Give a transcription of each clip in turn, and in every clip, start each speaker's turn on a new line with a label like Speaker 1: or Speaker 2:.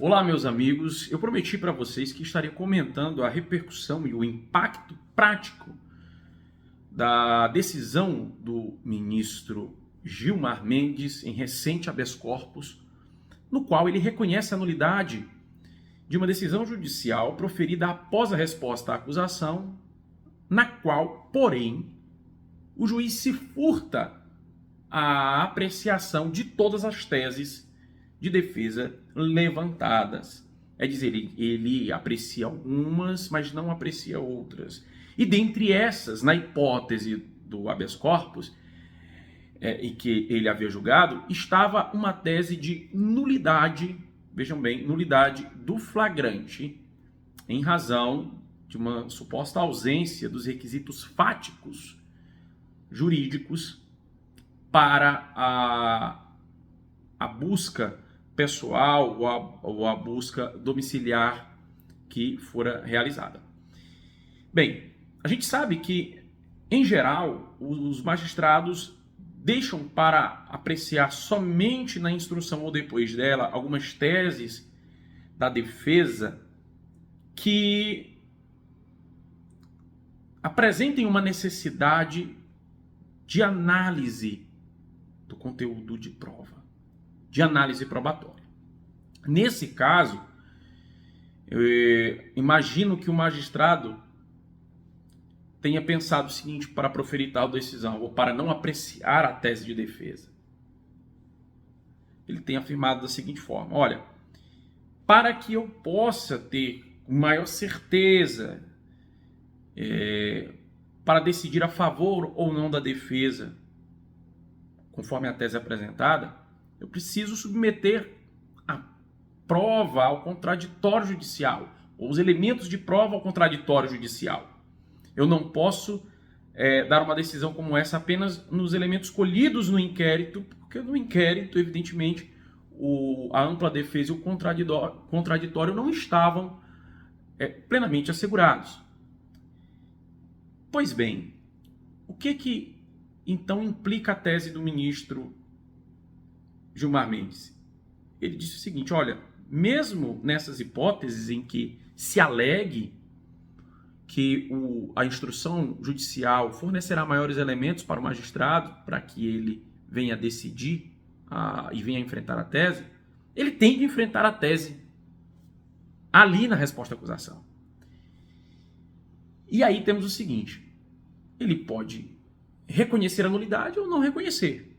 Speaker 1: Olá, meus amigos. Eu prometi para vocês que estaria comentando a repercussão e o impacto prático da decisão do ministro Gilmar Mendes em recente habeas corpus, no qual ele reconhece a nulidade de uma decisão judicial proferida após a resposta à acusação, na qual, porém, o juiz se furta à apreciação de todas as teses de defesa levantadas. É dizer, ele aprecia algumas, mas não aprecia outras. E dentre essas, na hipótese do habeas corpus, e que ele havia julgado, estava uma tese de nulidade, vejam bem, nulidade do flagrante, em razão de uma suposta ausência dos requisitos fáticos jurídicos para a busca pessoal ou a busca domiciliar que fora realizada. Bem, a gente sabe que, em geral, os magistrados deixam para apreciar somente na instrução ou depois dela algumas teses da defesa que apresentem uma necessidade de análise do conteúdo de prova, de análise probatória. Nesse caso, eu imagino que o magistrado tenha pensado o seguinte para proferir tal decisão, ou para não apreciar a tese de defesa. Ele tem afirmado da seguinte forma: olha, para que eu possa ter maior certeza para decidir a favor ou não da defesa, conforme a tese apresentada, eu preciso submeter a prova ao contraditório judicial, ou os elementos de prova ao contraditório judicial. Eu não posso dar uma decisão como essa apenas nos elementos colhidos no inquérito, porque no inquérito, evidentemente, a ampla defesa e o contraditório não estavam plenamente assegurados. Pois bem, o que então implica a tese do ministro Gilmar Mendes? Ele disse o seguinte: olha, mesmo nessas hipóteses em que se alegue que a instrução judicial fornecerá maiores elementos para o magistrado para que ele venha decidir e venha enfrentar a tese, ele tem de enfrentar a tese ali na resposta à acusação. E aí temos o seguinte: ele pode reconhecer a nulidade ou não reconhecer.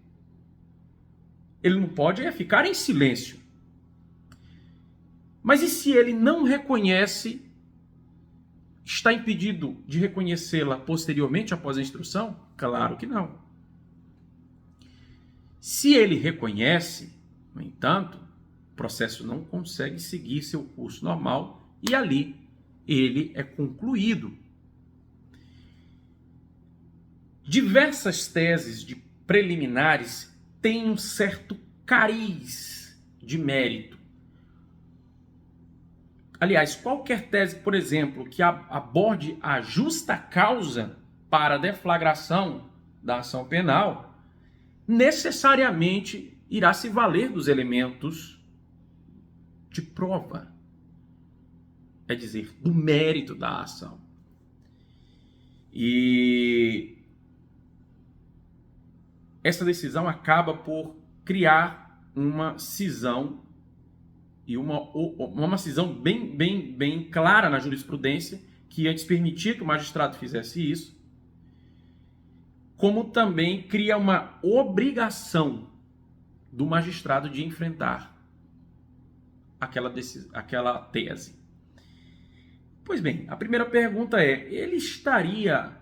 Speaker 1: Ele não pode ficar em silêncio. Mas e se ele não reconhece, está impedido de reconhecê-la posteriormente após a instrução? Claro que não. Se ele reconhece, no entanto, o processo não consegue seguir seu curso normal e ali ele é concluído. Diversas teses de preliminares têm um certo cariz de mérito. Aliás, qualquer tese, por exemplo, que aborde a justa causa para a deflagração da ação penal, necessariamente irá se valer dos elementos de prova, é dizer, do mérito da ação. E essa decisão acaba por criar uma cisão e uma cisão bem clara na jurisprudência, que antes permitia que o magistrado fizesse isso, como também cria uma obrigação do magistrado de enfrentar aquela tese. Pois bem, a primeira pergunta é: ele estaria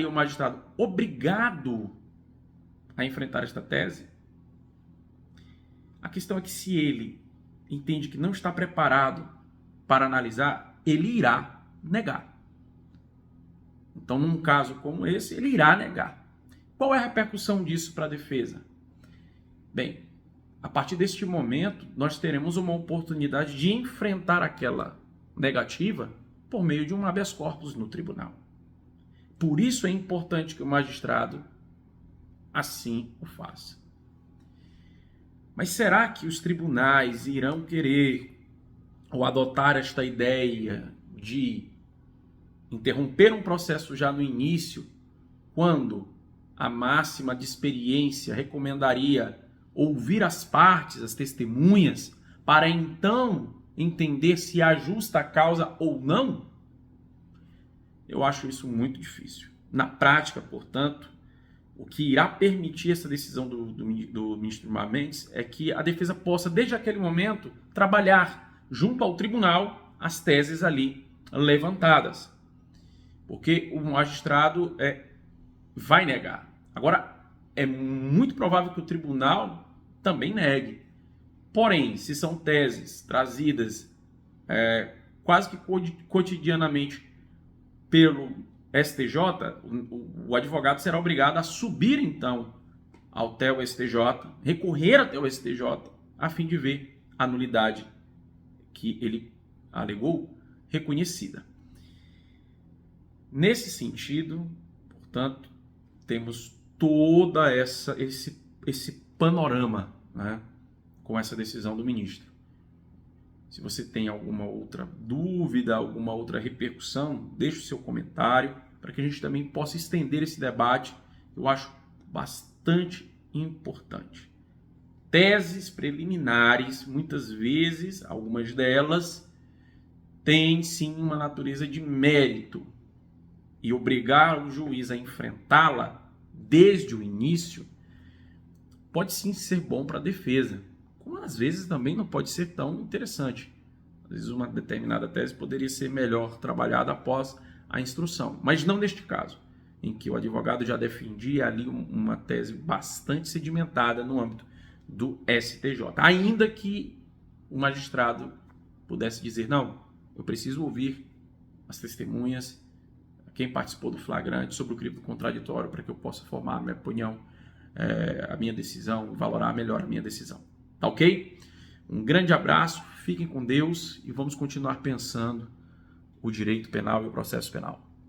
Speaker 1: o magistrado obrigado a enfrentar esta tese? A questão é que, se ele entende que não está preparado para analisar, ele irá negar. Então, num caso como esse, ele irá negar. Qual é a repercussão disso para a defesa? Bem, a partir deste momento, nós teremos uma oportunidade de enfrentar aquela negativa por meio de um habeas corpus no tribunal. Por isso é importante que o magistrado assim o faça. Mas será que os tribunais irão querer ou adotar esta ideia de interromper um processo já no início, quando a máxima de experiência recomendaria ouvir as partes, as testemunhas, para então entender se há justa causa ou não? Eu acho isso muito difícil. Na prática, portanto, o que irá permitir essa decisão do ministro Gilmar Mendes é que a defesa possa, desde aquele momento, trabalhar junto ao tribunal as teses ali levantadas. Porque o magistrado vai negar. Agora, é muito provável que o tribunal também negue. Porém, se são teses trazidas quase que cotidianamente pelo STJ, o advogado será obrigado a subir, então, até o STJ, recorrer até o STJ, a fim de ver a nulidade que ele alegou reconhecida. Nesse sentido, portanto, temos toda esse panorama, né, com essa decisão do ministro. Se você tem alguma outra dúvida, alguma outra repercussão, deixe o seu comentário para que a gente também possa estender esse debate. Eu acho bastante importante. Teses preliminares, muitas vezes, algumas delas, têm sim uma natureza de mérito. E obrigar o juiz a enfrentá-la desde o início pode sim ser bom para a defesa, como às vezes também não pode ser tão interessante. Às vezes uma determinada tese poderia ser melhor trabalhada após a instrução, mas não neste caso, em que o advogado já defendia ali uma tese bastante sedimentada no âmbito do STJ, ainda que o magistrado pudesse dizer, não, eu preciso ouvir as testemunhas, quem participou do flagrante, sobre o crime contraditório, para que eu possa formar a minha opinião, a minha decisão, valorar melhor a minha decisão. Tá ok? Um grande abraço, fiquem com Deus e vamos continuar pensando o direito penal e o processo penal.